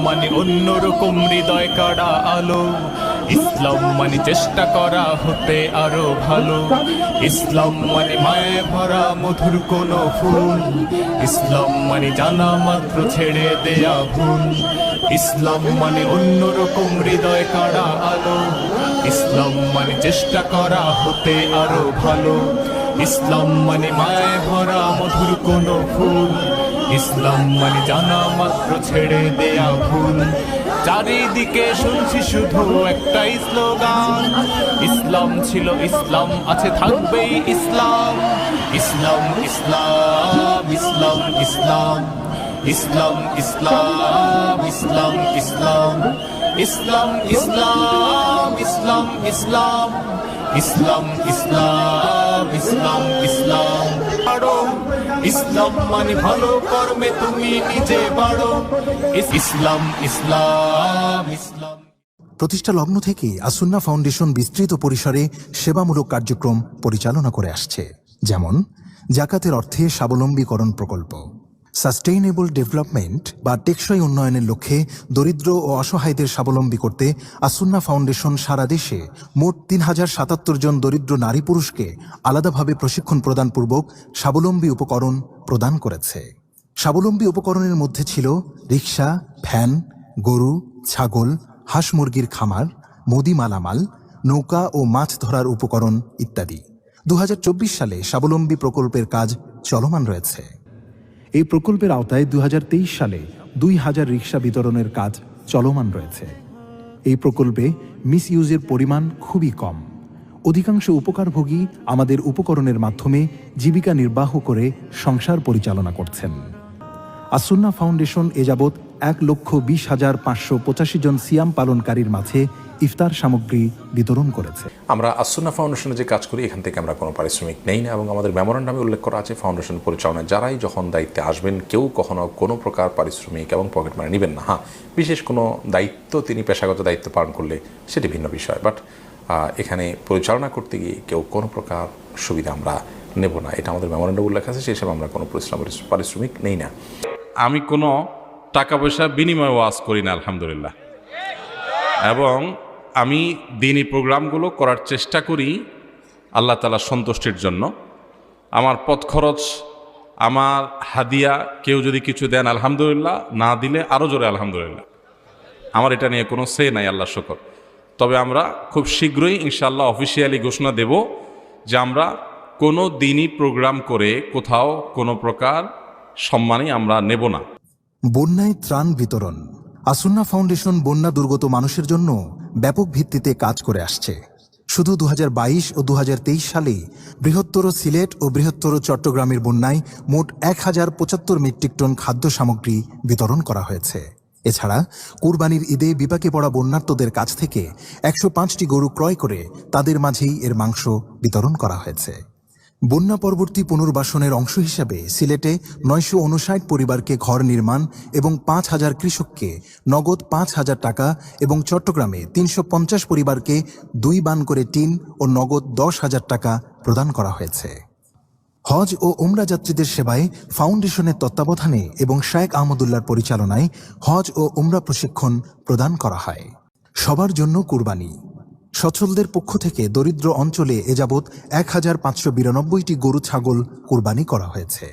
মানে অন্যরকম হৃদয় কাড়া আলো, ইসলাম মানে চেষ্টা করা হতে আরো ভালো, ইসলাম মানে মায়ে ভরা মধুর কোন ফুল, ইসলাম মানে জানা মাত্র ছেড়ে দেয়া ভুল, ইসলাম মানে অন্যরকম হৃদয় কাড়া আলো, ইসলাম মানে চেষ্টা করা হতে আরো ভালো, ইসলাম মানে মায়ে ভরা মধুর কোন ফুল, ইসলাম মানে জানা মাত্র ছেড়ে দেয়া ভুল। চারিদিকে শুনছি শুধু একটাই স্লোগান, ইসলাম ছিল ইসলাম আছে থাকবেই ইসলাম, ইসলাম ইসলাম ইসলাম ইসলাম, ইসলাম ইসলাম ইসলাম ইসলাম, ইসলাম ইসলাম ইসলাম ইসলাম, ইসলাম ইসলাম ইসলাম ইসলাম। ইসলাম মানে ভালো কর্মে তুমি নিজে বাড়ো, ইসলাম ইসলাম ইসলাম। প্রতিষ্ঠা লগ্ন থেকে আসুন্না ফাউন্ডেশন বিস্তৃত পরিসরে সেবামূলক কার্যক্রম পরিচালনা করে আসছে, যেমন জাকাতের অর্থে স্বাবলম্বীকরণ প্রকল্প, সাস্টেইনেবল ডেভেলপমেন্ট বা টেকসই উন্নয়নের লক্ষ্যে দরিদ্র ও অসহায়দের স্বাবলম্বী করতে আসুন্না ফাউন্ডেশন সারা দেশে মোট ৩,০৭৭ জন দরিদ্র নারী পুরুষকে আলাদাভাবে প্রশিক্ষণ প্রদানপূর্বক স্বাবলম্বী উপকরণ প্রদান করেছে। স্বাবলম্বী উপকরণের মধ্যে ছিল রিক্সা, ভ্যান, গরু, ছাগল, হাঁস মুরগির খামার, মুদি মালামাল, নৌকা ও মাছ ধরার উপকরণ ইত্যাদি। ২০২৪ সালে স্বাবলম্বী প্রকল্পের কাজ চলমান রয়েছে। এই প্রকল্পের আওতায় ২০২৩ সালে ২,০০০ রিক্সা বিতরণের কাজ চলমান রয়েছে। এই প্রকল্পে মিসইউজের পরিমাণ খুবই কম। অধিকাংশ উপকারভোগী আমাদের উপকরণের মাধ্যমে জীবিকা নির্বাহ করে সংসার পরিচালনা করছেন। আসুন্না ফাউন্ডেশন এযাবৎ ১,২০,৫৮৫ জন সিয়াম পালনকারীর মাঝে ইফতার সামগ্রী বিতরণ করেছে। আমরা আসুন্না ফাউন্ডেশনে যে কাজ করি এখান থেকে আমরা কোনো পারিশ্রমিক নেই না, এবং আমাদের মেমোরান্ডামে উল্লেখ করা আছে ফাউন্ডেশন পরিচালনায় যারাই যখন দায়িত্বে আসবেন কেউ কখনো কোনো প্রকার পারিশ্রমিক এবং পকেট মানি নেবেন না। হ্যাঁ, বিশেষ কোনো দায়িত্ব তিনি পেশাগত দায়িত্ব পালন করলে সেটি ভিন্ন বিষয়, বাট এখানে পরিচালনা করতে গিয়ে কেউ কোনো প্রকার সুবিধা আমরা নেব না, এটা আমাদের মেমোরান্ডামে উল্লেখ আছে, সেই হিসাবে আমরা কোনো পারিশ্রমিক নেই না। আমি কোনো টাকা পয়সা বিনিময়ে ওয়াজ করি না আলহামদুলিল্লাহ, এবং আমি দিনী প্রোগ্রামগুলো করার চেষ্টা করি আল্লাহ তাআলার সন্তুষ্টির জন্য। আমার পথ খরচ, আমার হাদিয়া কেউ যদি কিছু দেন আলহামদুলিল্লাহ, না দিলে আরও জোরে আলহামদুলিল্লাহ। আমার এটা নিয়ে কোনো সে নাই, আল্লাহ শুকর। তবে আমরা খুব শীঘ্রই ইনশাআল্লাহ অফিসিয়ালি ঘোষণা দেব যে আমরা কোনো দিনী প্রোগ্রাম করে কোথাও কোনো প্রকার সম্মানই আমরা নেব না। বন্যায় ত্রাণ বিতরণ। আসুন্না ফাউন্ডেশন বন্যা দুর্গত মানুষের জন্য ব্যাপক ভিত্তিতে কাজ করে আসছে। শুধু ২০২২ ও ২০২৩ সালে বৃহত্তর সিলেট ও বৃহত্তর চট্টগ্রামের বন্যায় মোট ১,০৭৫ মেট্রিক টন খাদ্য সামগ্রী বিতরণ করা হয়েছে। এছাড়া কুরবানির ঈদে বিপাকে পড়া বন্যার্তদের কাছ থেকে ১০৫টি গরু ক্রয় করে তাদের মাঝেই এর মাংস বিতরণ করা হয়েছে। বন্যা পরবর্তী পুনর্বাসনের অংশ হিসাবে সিলেটে ৯৫৯ পরিবারকে ঘর নির্মাণ এবং ৫,০০০ কৃষককে নগদ ৫,০০০ টাকা এবং চট্টগ্রামে ৩৫০ পরিবারকে ২ বান করে টিন ও নগদ ১০,০০০ টাকা প্রদান করা হয়েছে। হজ ও উমরা যাত্রীদের সেবায় ফাউন্ডেশনের তত্ত্বাবধানে এবং শায়েখ আহমদুল্লাহর পরিচালনায় হজ ও উমরা প্রশিক্ষণ প্রদান করা হয়। সবার জন্য কুরবানি। সচ্ছলদের পক্ষ থেকে দরিদ্র অঞ্চলে এযাবৎ ১,৫৯২টি গরু ছাগল কুরবানি করা হয়েছে।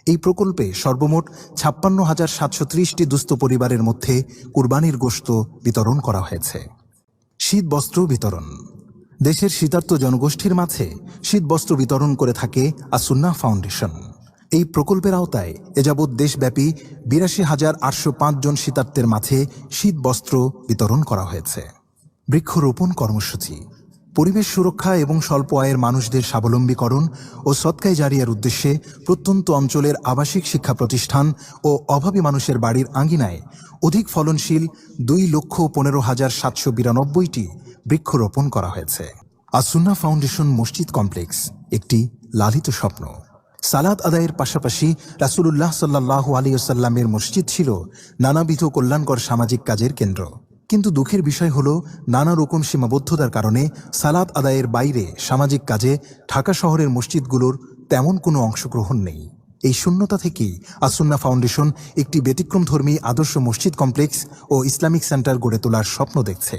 এই প্রকল্পে সর্বমোট ৫৬,৭৩০টি দুস্থ পরিবারের মধ্যে কুরবানির গোশত বিতরণ করা হয়েছে। শীত বস্ত্র বিতরণ। দেশের শীতার্ত জনগোষ্ঠীর মাঝে শীত বস্ত্র বিতরণ করে থাকে আসুন্না ফাউন্ডেশন। এই প্রকল্পের আওতায় এযাবৎ দেশব্যাপী ৮২,৮০৫ জন শীতার্তের মাঝে শীত বস্ত্র বিতরণ করা হয়েছে। বৃক্ষরোপণ কর্মসূচি। পরিবেশ সুরক্ষা এবং স্বল্প আয়ের মানুষদের স্বাবলম্বীকরণ ও সদকায়ে জারিয়ার উদ্দেশ্যে প্রত্যন্ত অঞ্চলের আবাসিক শিক্ষা প্রতিষ্ঠান ও অভাবী মানুষের বাড়ির আঙ্গিনায় অধিক ফলনশীল ২,১৫,৭৯২টি বৃক্ষরোপণ করা হয়েছে। আসুন্না ফাউন্ডেশন মসজিদ কমপ্লেক্স একটি লালিত স্বপ্ন। সালাত আদায়ের পাশাপাশি রাসূলুল্লাহ সাল্লাল্লাহু আলাইহি ওয়াসাল্লামের মসজিদ ছিল নানাবিধ কল্যাণকর সামাজিক কাজের কেন্দ্র। কিন্তু দুঃখের বিষয় হলো নানা রকম সীমাবদ্ধতার কারণে সালাত আদায়ের বাইরে সামাজিক কাজে ঢাকা শহরের মসজিদগুলোর তেমন কোনো অংশগ্রহণ নেই। এই শূন্যতা থেকেই আসুন্না ফাউন্ডেশন একটি ব্যতিক্রমধর্মী আদর্শ মসজিদ কমপ্লেক্স ও ইসলামিক সেন্টার গড়ে তোলার স্বপ্ন দেখছে।